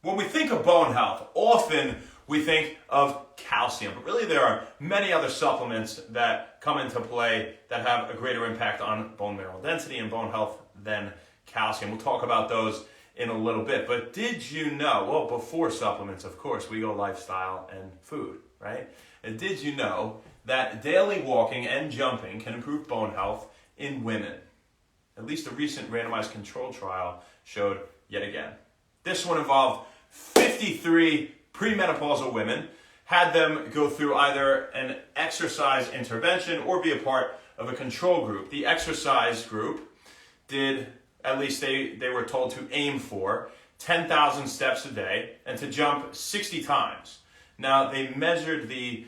When we think of bone health, often we think of calcium, but really there are many other supplements that come into play that have a greater impact on bone mineral density and bone health than calcium. We'll talk about those in a little bit, but did you know, well, before supplements, of course, we go lifestyle and food, right? And did you know that daily walking and jumping can improve bone health in women? At least a recent randomized control trial showed yet again. This one involved 53 premenopausal women, had them go through either an exercise intervention or be a part of a control group. The exercise group did, at least they were told to aim for 10,000 steps a day and to jump 60 times. Now, they measured the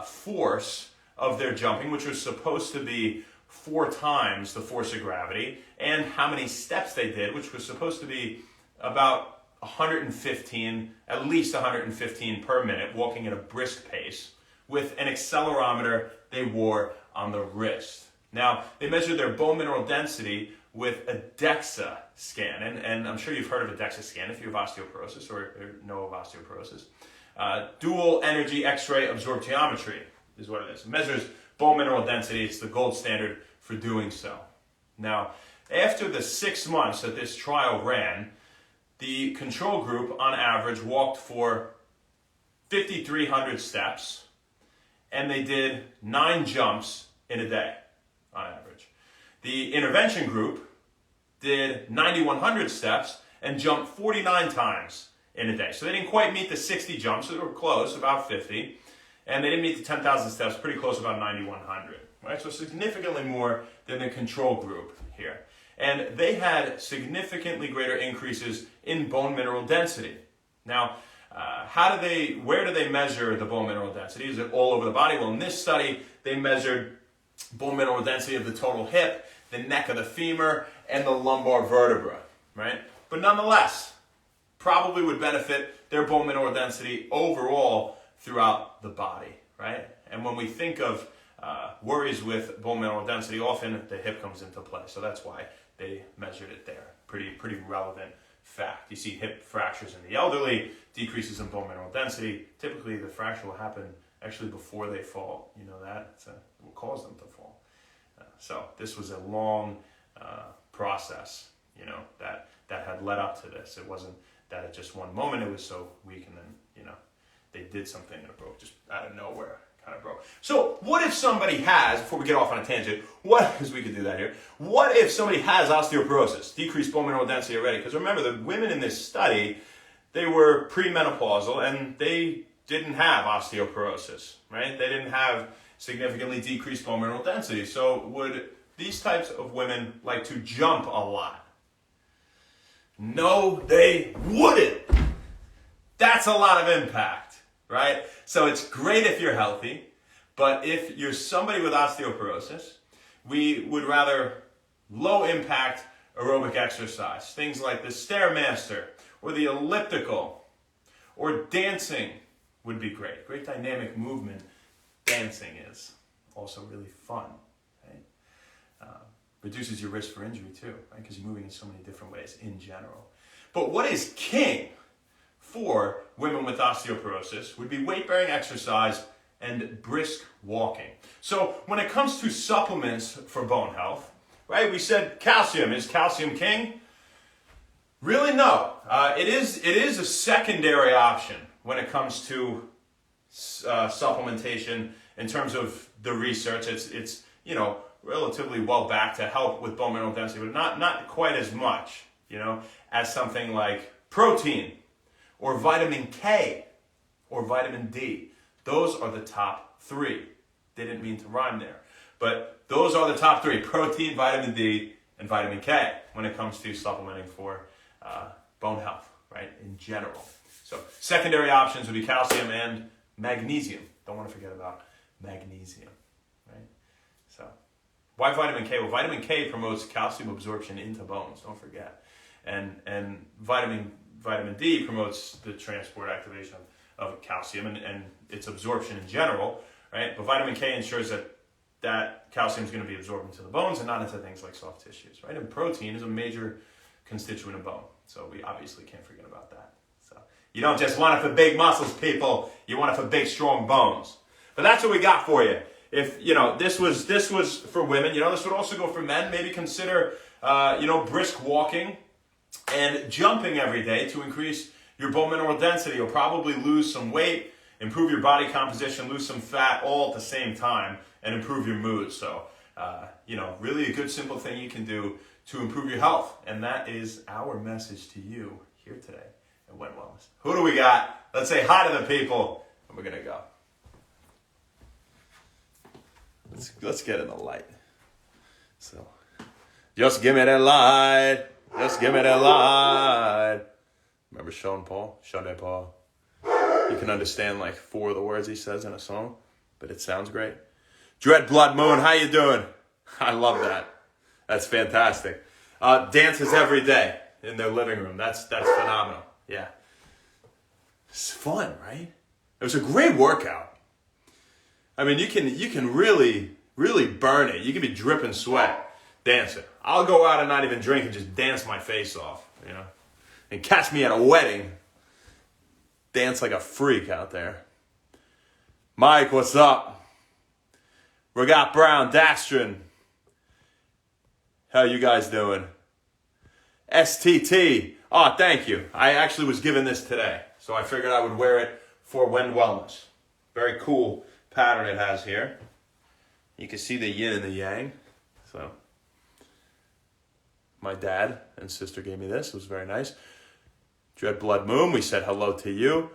force of their jumping, which was supposed to be 4 times the force of gravity, and how many steps they did, which was supposed to be about 115, at least 115 per minute, walking at a brisk pace, with an accelerometer they wore on the wrist. Now, they measured their bone mineral density with a DEXA scan, and I'm sure you've heard of a DEXA scan if you have osteoporosis or know of osteoporosis. Dual energy X-ray absorptiometry is what it is. It measures bone mineral density. It's the gold standard for doing so. Now, after the 6 months that this trial ran, the control group, on average, walked for 5,300 steps, and they did 9 jumps in a day, on average. The intervention group did 9,100 steps and jumped 49 times in a day. So they didn't quite meet the 60 jumps, so they were close, about 50, and they didn't meet the 10,000 steps, pretty close, about 9,100. Right? So significantly more than the control group here. And they had significantly greater increases in bone mineral density. Now, where do they measure the bone mineral density? Is it all over the body? Well, in this study, they measured bone mineral density of the total hip, the neck of the femur, and the lumbar vertebra, right? But nonetheless, probably would benefit their bone mineral density overall throughout the body, right? And when we think of worries with bone mineral density, often the hip comes into play. So that's why they measured it there. Pretty relevant fact. You see hip fractures in the elderly, decreases in bone mineral density. Typically, the fracture will happen actually before they fall. You know that? It will cause them to fall. So this was a long process, you know, that had led up to this. It wasn't that at just one moment it was so weak and then, you know, they did something and it broke just out of nowhere. Kind of broke. So what if somebody has, before we get off on a tangent, because we could do that here, what if somebody has osteoporosis, decreased bone mineral density already? Because remember, the women in this study, they were premenopausal and they didn't have osteoporosis, right? They didn't have significantly decreased bone mineral density. So would these types of women like to jump a lot? No, they wouldn't. That's a lot of impact. Right? So it's great if you're healthy, but if you're somebody with osteoporosis, we would rather low impact aerobic exercise. Things like the Stairmaster or the elliptical or dancing would be great. Great dynamic movement. Dancing is also really fun. Right? Reduces your risk for injury too, right? Because you're moving in so many different ways in general. But what is king for women with osteoporosis would be weight-bearing exercise and brisk walking. So when it comes to supplements for bone health, right, we said calcium. Is calcium king? Really, no. It is a secondary option when it comes to supplementation in terms of the research. It's you know, relatively well back to help with bone mineral density, but not quite as much, you know, as something like protein, or vitamin K, or vitamin D. Those are the top 3. They didn't mean to rhyme there. But those are the top 3, protein, vitamin D, and vitamin K, when it comes to supplementing for bone health, right, in general. So secondary options would be calcium and magnesium. Don't want to forget about magnesium, right? So why vitamin K? Well, vitamin K promotes calcium absorption into bones, don't forget. And vitamin D promotes the transport activation of calcium and its absorption in general, right? But vitamin K ensures that calcium is going to be absorbed into the bones and not into things like soft tissues, right? And protein is a major constituent of bone, so we obviously can't forget about that. So You don't just want it for big muscles, people. You want it for big, strong bones. But that's what we got for you. If, this was for women, this would also go for men. Maybe consider, brisk walking and jumping every day to increase your bone mineral density. You'll probably lose some weight, improve your body composition, lose some fat all at the same time, and improve your mood. So, really a good, simple thing you can do to improve your health. And that is our message to you here today at When Wellness. Who do we got? Let's say hi to the people, and we're going to go. Let's get in the light. So, just give me that light. Just give me that light. Remember Sean Paul? You can understand like 4 of the words he says in a song, but it sounds great. Dread Blood Moon, how you doing? I love that. That's fantastic. Dances every day in their living room. That's phenomenal. Yeah. It's fun, right? It was a great workout. I mean, you can really, really burn it. You can be dripping sweat dancing. I'll go out and not even drink and just dance my face off, And catch me at a wedding. Dance like a freak out there. Mike, what's up? Regat Brown, Dastrin. How you guys doing? STT. Oh, thank you. I actually was given this today, so I figured I would wear it for When Wellness. Very cool pattern it has here. You can see the yin and the yang. So, my dad and sister gave me this. It was very nice. Dread Blood Moon, we said hello to you.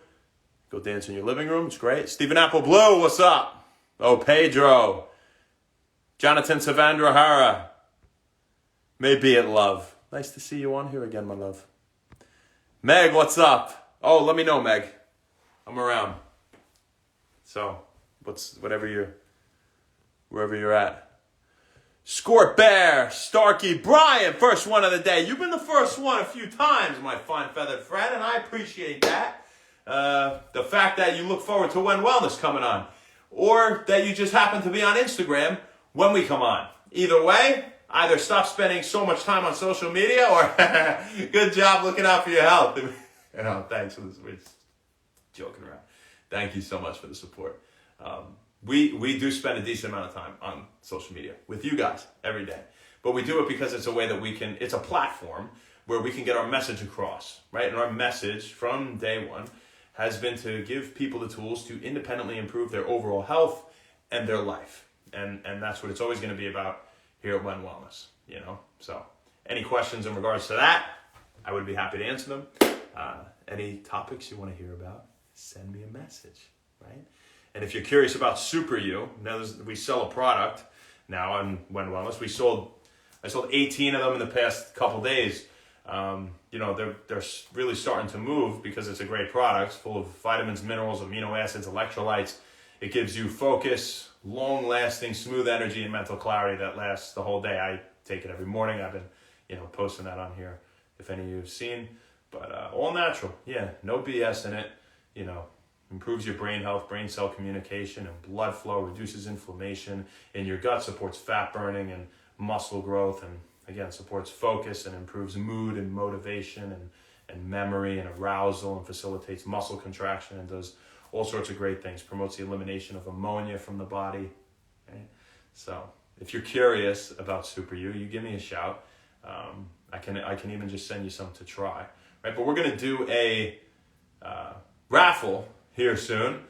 Go dance in your living room. It's great. Stephen Apple Blue, what's up? Oh, Pedro. Jonathan Savandrahara. May be it, love. Nice to see you on here again, my love. Meg, what's up? Oh, let me know, Meg. I'm around. So, wherever you're at. Squirt Bear, Starkey, Brian, first one of the day. You've been the first one a few times, my fine feathered friend, and I appreciate that. The fact that you look forward to When Wellness coming on, or that you just happen to be on Instagram when we come on. Either way, either stop spending so much time on social media, or good job looking out for your health. Thanks for this. We're just joking around. Thank you so much for the support. We do spend a decent amount of time on social media with you guys every day. But we do it because it's a way that it's a platform where we can get our message across, right? And our message from day one has been to give people the tools to independently improve their overall health and their life. And that's what it's always going to be about here at When Wellness, So any questions in regards to that, I would be happy to answer them. Any topics you want to hear about, send me a message, right? And if you're curious about Super You, now we sell a product now on When Wellness. I sold 18 of them in the past couple days. They're really starting to move because it's a great product. It's full of vitamins, minerals, amino acids, electrolytes. It gives you focus, long-lasting, smooth energy, and mental clarity that lasts the whole day. I take it every morning. I've been, posting that on here if any of you have seen. But all natural, no BS in it. Improves your brain health, brain cell communication, and blood flow, reduces inflammation in your gut, supports fat burning and muscle growth, and again, supports focus and improves mood and motivation and memory and arousal, and facilitates muscle contraction and does all sorts of great things. Promotes the elimination of ammonia from the body. Right? So if you're curious about Super You, you give me a shout. I can even just send you some to try. Right? But we're going to do a raffle here soon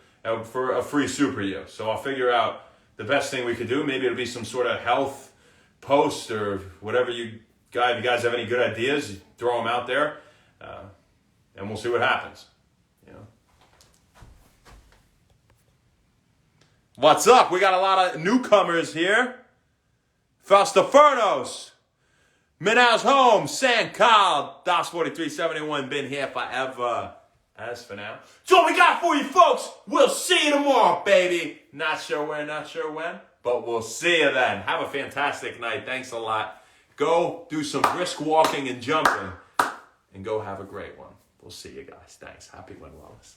for a free Super You. So I'll figure out the best thing we could do. Maybe it'll be some sort of health post or whatever if you guys have any good ideas, throw them out there, and we'll see what happens. What's up? We got a lot of newcomers here. Faustifernos, Minaz Home, San Carl, DOS 4371, been here forever. As for now, so what we got for you folks. We'll see you tomorrow, baby. Not sure where, not sure when, but we'll see you then. Have a fantastic night. Thanks a lot. Go do some brisk walking and jumping, and go have a great one. We'll see you guys. Thanks. Happy When Wellness.